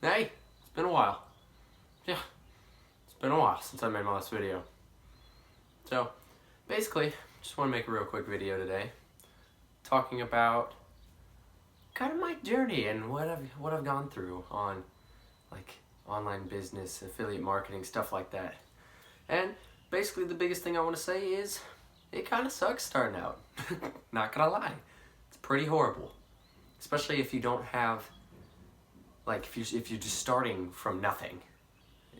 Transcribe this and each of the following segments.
Hey, it's been a while. Yeah, it's been a while since I made my last video. So, basically, just want to make a real quick video today, talking about kind of my journey and what I've gone through on like online business, affiliate marketing, stuff like that. And basically, the biggest thing I want to say is it kind of sucks starting out. Not gonna lie, it's pretty horrible, especially if you don't have if you're just starting from nothing.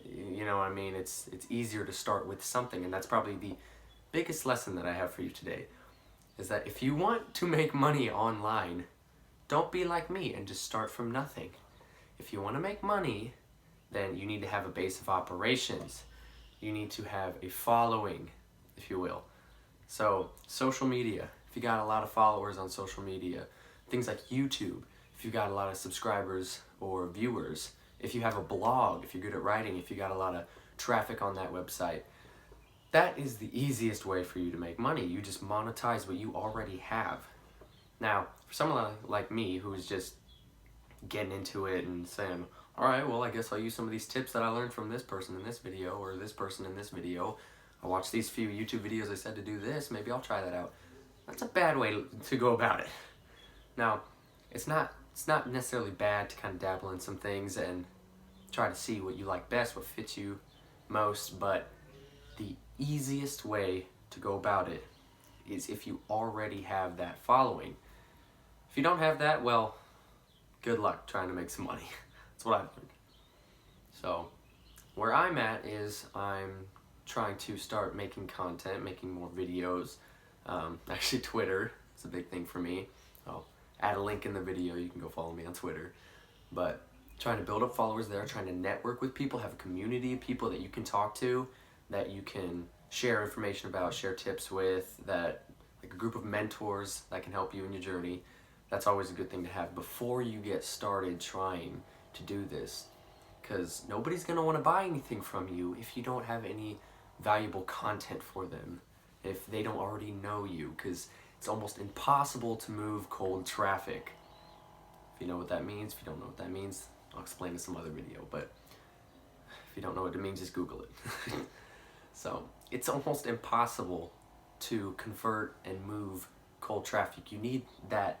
You know what I mean? It's easier to start with something, and that's probably the biggest lesson that I have for you today, is that if you want to make money online, don't be like me and just start from nothing. If you want to make money, then you need to have a base of operations. You need to have a following, if you will. So, social media, if you got a lot of followers on social media, things like YouTube, if you got a lot of subscribers or viewers, if you have a blog, if you're good at writing, if you got a lot of traffic on that website, that is the easiest way for you to make money. You just monetize what you already have. Now, for someone like me who's just getting into it and saying, all right, well, I guess I'll use some of these tips that I learned from this person in this video or this person in this video. I watched these few YouTube videos, they said to do this, maybe I'll try that out. That's a bad way to go about it. Now, it's not necessarily bad to kind of dabble in some things and try to see what you like best, what fits you most, but the easiest way to go about it is if you already have that following. If you don't have that, well, good luck trying to make some money. That's what I've learned. So, where I'm at is I'm trying to start making content, making more videos. Actually, Twitter is a big thing for me. I'll add a link in the video, you can go follow me on Twitter. But trying to build up followers there, trying to network with people, have a community of people that you can talk to, that you can share information about, share tips with, that like a group of mentors that can help you in your journey. That's always a good thing to have before you get started trying to do this, because nobody's going to want to buy anything from you if you don't have any valuable content for them, if they don't already know you, because it's almost impossible to move cold traffic. If you know what that means, if you don't know what that means, I'll explain in some other video, but if you don't know what it means, just Google it. So, it's almost impossible to convert and move cold traffic. You need that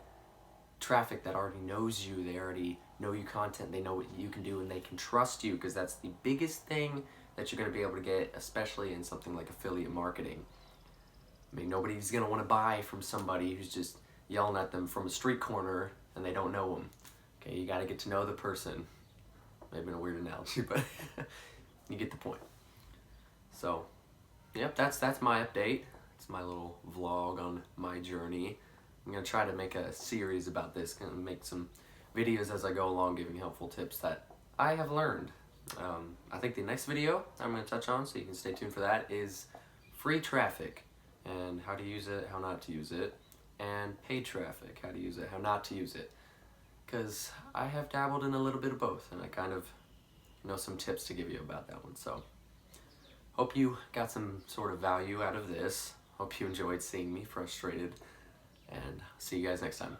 traffic that already knows you, they already know your content, they know what you can do, and they can trust you, because that's the biggest thing that you're going to be able to get, especially in something like affiliate marketing. I mean, nobody's going to want to buy from somebody who's just yelling at them from a street corner and they don't know them. Okay, you got to get to know the person. Maybe in a weird analogy, but you get the point. So, yep, that's my update. It's my little vlog on my journey. I'm going to try to make a series about this, going to make some videos as I go along, giving helpful tips that I have learned. I think the next video I'm going to touch on, so you can stay tuned for that, is free traffic and how to use it, how not to use it, and paid traffic, how to use it, how not to use it. Because I have dabbled in a little bit of both, and I kind of know some tips to give you about that one. So, hope you got some sort of value out of this. Hope you enjoyed seeing me frustrated, and see you guys next time.